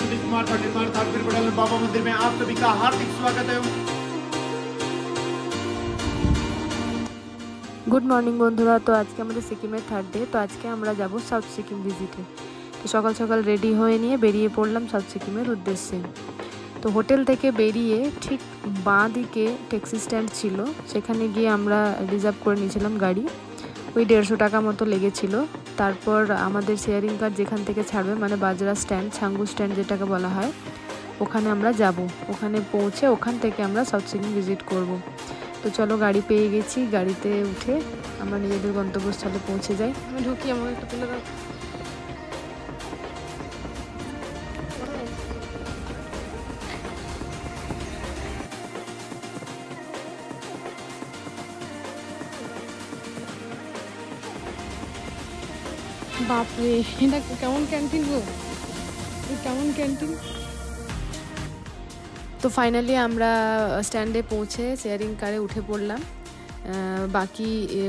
सुनील कुमार का निर्माण कालपीर पटेल बाबा मंदिर में आप सभी का हार्दिक स्वागत है। गुड मर्निंग बंधुरा। तो आज के हमारे सिक्किमेर थर्ड डे। तो आज के আমরা যাব সাউথ সিকিম ভিজিটে। তো সকাল সকাল রেডি হয়ে নিয়ে বেরিয়ে পড়লাম সাউথ সিকিমের উদ্দেশ্যে। তো হোটেল থেকে বেরিয়ে ঠিক বাঁ দিকে ট্যাক্সি স্ট্যান্ড ছিল, সেখানে গিয়ে আমরা রিজার্ভ করে নিয়েছিলাম গাড়ি। ওই 150 টাকা মতো লেগেছিল। তারপর আমাদের শেয়ারিং কার যেখান থেকে ছাড়বে, মানে বাজরা স্ট্যান্ড, ছাঙ্গু স্ট্যান্ড যেটাকে বলা হয়, ওখানে আমরা যাব। ওখানে পৌঁছে ওখান থেকে আমরা সাউথ সিকিম ভিজিট করব। তো চলো, গাড়ি পেয়ে গেছি, গাড়িতে উঠে আমরা নিজেদের গন্তব্যস্থলে পৌঁছে যাই। আমি ঢুকি, আমাকে একটু তুলে দাও। বাপরে, এটা কেমন ক্যান্টিন গো, কেমন ক্যান্টিন। তো ফাইনালি আমরা স্ট্যান্ডে পৌঁছে শেয়ারিং কারে উঠে পড়লাম। বাকি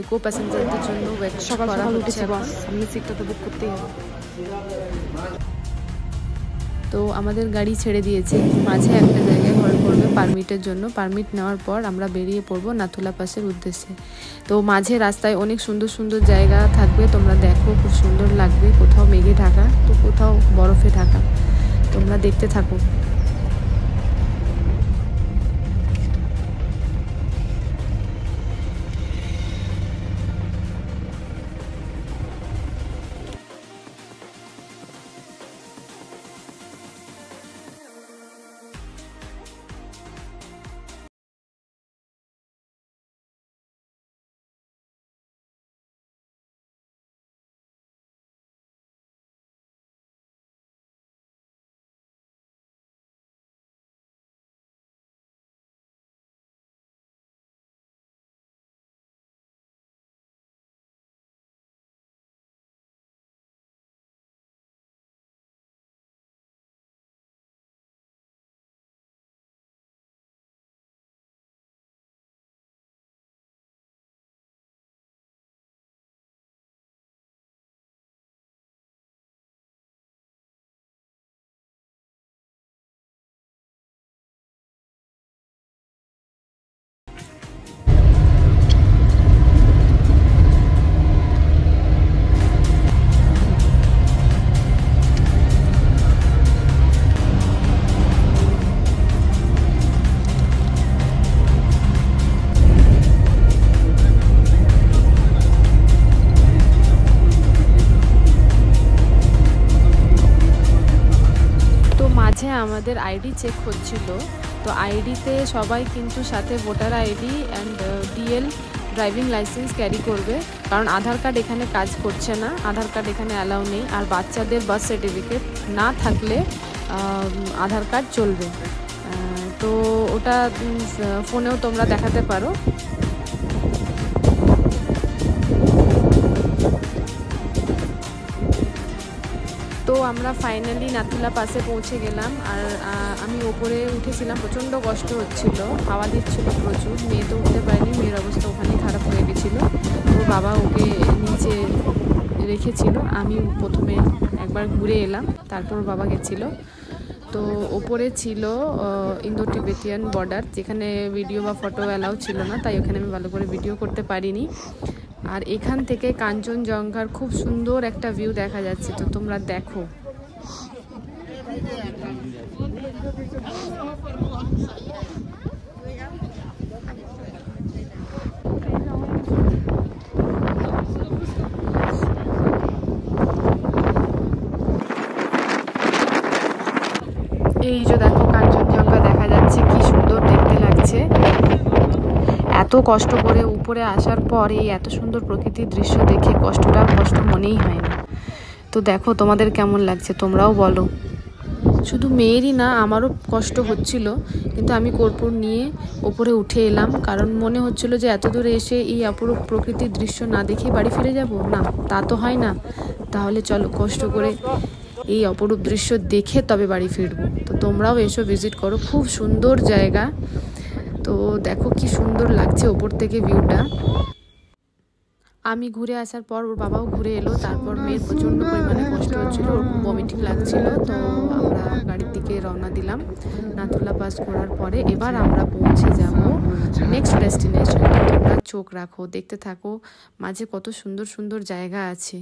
কো প্যাসেঞ্জারদের জন্য ওয়েট করা হচ্ছে। সামনে সিটটা তো বুক করতেই হবে। তো আমাদের গাড়ি ছেড়ে দিয়েছে, মাঝে একটা জায়গায় ঘরে পড়বে পারমিটের জন্য। পারমিট নেওয়ার পর আমরা বেরিয়ে পড়বো নাথুলা পাসের উদ্দেশ্যে। তো মাঝে রাস্তায় অনেক সুন্দর সুন্দর জায়গা থাকবে, তোমরা দেখো, খুব সুন্দর লাগবে। কোথাও মেঘে ঢাকা, তো কোথাও বরফে ঢাকা। তোমরা দেখতে থাকো। আমাদের আইডি চেক হচ্ছিল। তো আইডিতে সবাই কিন্তু সাথে voter ID and DL driving licence carry করবে, কারণ আধার কার্ড এখানে কাজ করছে না, আধার কার্ড এখানে অ্যালাউ নেই। আর বাচ্চাদের বার্থ সার্টিফিকেট না থাকলে আধার কার্ড চলবে। তো ওটা ফোনেও তোমরা দেখাতে পারো। তো আমরা ফাইনালি নাথুলা পাসে পৌঁছে গেলাম। আর আমি ওপরে উঠেছিলাম, প্রচণ্ড কষ্ট হচ্ছিল, হাওয়া দিচ্ছিল প্রচুর। মেয়ে তো উঠতে পারেনি, মেয়ের অবস্থা ওখানেই খারাপ হয়ে গেছিলো। ওর বাবা ওকে নিচে রেখেছিল। আমি প্রথমে একবার ঘুরে এলাম, তারপর ওর বাবা গেছিলো। তো ওপরে ছিল ইন্দো টিবেটিয়ান বর্ডার, যেখানে ভিডিও বা ফটো অ্যালাউ ছিল না, তাই ওখানে আমি ভালো করে ভিডিও করতে পারিনি। আর এখান থেকে কাঞ্চনজঙ্ঘার খুব সুন্দর একটা ভিউ দেখা যাচ্ছে, তো তোমরা দেখো। এই যে দেখো, কাঞ্চনজঙ্ঘা দেখা যাচ্ছে, কি সুন্দর দেখতে লাগছে। এত কষ্ট করে উপরে আসার পর এই এত সুন্দর প্রকৃতির দৃশ্য দেখে কষ্ট মনেই হয় না। তো দেখো তোমাদের কেমন লাগছে, তোমরাও বলো। শুধু মেয়েরই না, আমারও কষ্ট হচ্ছিল, কিন্তু আমি কর্পূর নিয়ে ওপরে উঠে এলাম, কারণ মনে হচ্ছিল যে এত দূরে এসে এই অপরূপ প্রকৃতির দৃশ্য না দেখেই বাড়ি ফিরে যাব না, তা তো হয় না। তাহলে চলো, কষ্ট করে এই অপরূপ দৃশ্য দেখে তবে বাড়ি ফিরবো। তো তোমরাও এসো, ভিজিট করো, খুব সুন্দর জায়গা। তো দেখো কি সুন্দর লাগছে ওপর থেকে ভিউটা। আমি ঘুরে আসার পর ওর বাবাও ঘুরে এলো, তারপর মেয়ের প্রচণ্ড পরিমাণে কষ্ট হচ্ছিলো, ওর ভমিটিং লাগছিল। তো আমরা গাড়ির দিকে রওনা দিলাম নাথুলা পাস করার পরে। এবার আমরা পৌঁছে যাব নেক্সট ডেস্টিনেশন। তোমরা চোখ রাখো, দেখতে থাকো, মাঝে কত সুন্দর সুন্দর জায়গা আছে।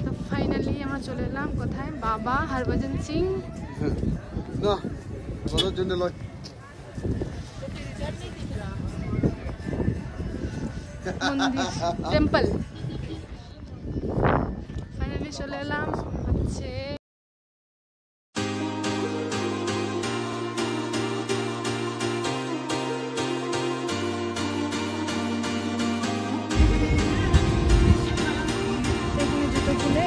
তো ফাইনালি আমরা চলে এলাম কোথায়, বাবা হরভজন সিং টেম্পল। ফাইনালি চলে এলাম হচ্ছে জুতো খুলে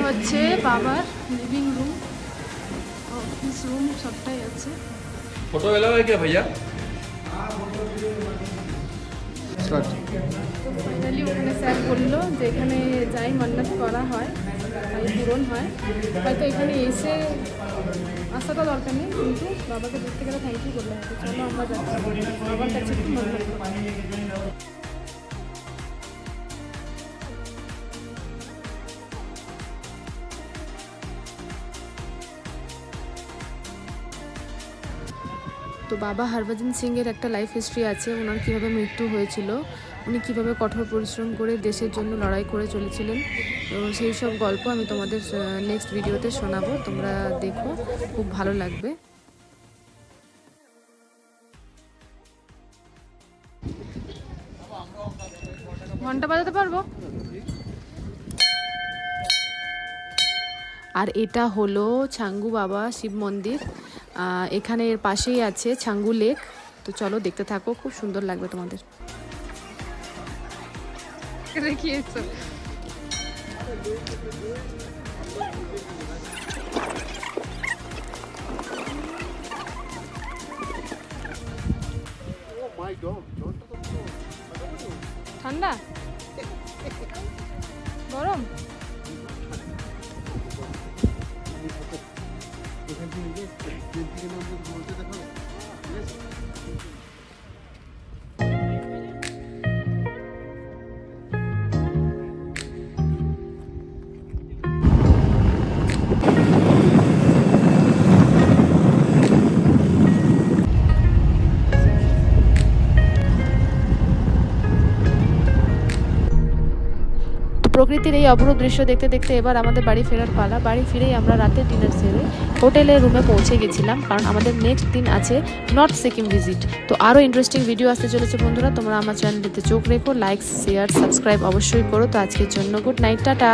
হচ্ছে বাবার লিভিং রুম, অফিস রুম সবটাই আছে। फोटो अलाउ है क्या भैया? তো ফাইনালি ওখানে স্যার বললো যে এখানে যাই মান্নাত করা হয় তাই পূরণ হয়। হয়তো এখানে এসে আসাটা দরকার নেই, কিন্তু বাবাকে দেখতে গেলে থ্যাংক ইউ করলে হবে। চলো আমরা যাচ্ছি বাবার কাছে একটু মান্নাত করতে। তো বাবা হরভজন সিংয়ের একটা লাইফ হিস্ট্রি আছে, ওনার কীভাবে মৃত্যু হয়েছিল, উনি কীভাবে কঠোর পরিশ্রম করে দেশের জন্য লড়াই করে চলেছিলেন। তো সেই সব গল্প আমি তোমাদের নেক্সট ভিডিওতে শোনাবো, তোমরা দেখো, খুব ভালো লাগবে। ঘন্টা বাজাতে পারবো। আর এটা হলো ছাঙ্গু বাবা শিব মন্দির, এখানে এর পাশেই আছে ছাঙ্গু লেক। তো চলো দেখতে থাকো, খুব সুন্দর লাগবে তোমাদের। ঠান্ডা গরম প্রকৃতির এই অপরূপ দৃশ্য দেখতে দেখতে এবার আমাদের বাড়ি ফেরার পালা। বাড়ি ফিরেই আমরা রাতে ডিনার সেরে হোটেলের রুমে পৌঁছে গেছিলাম, কারণ আমাদের নেক্সট দিন আছে নর্থ সিকিম ভিজিট। তো আরও ইন্টারেস্টিং ভিডিও আসতে চলেছে বন্ধুরা, তোমরা আমার চ্যানেলটিতে চোখ রেখো, লাইক শেয়ার সাবস্ক্রাইব অবশ্যই করো। তো আজকের জন্য গুড নাইট, টাটা।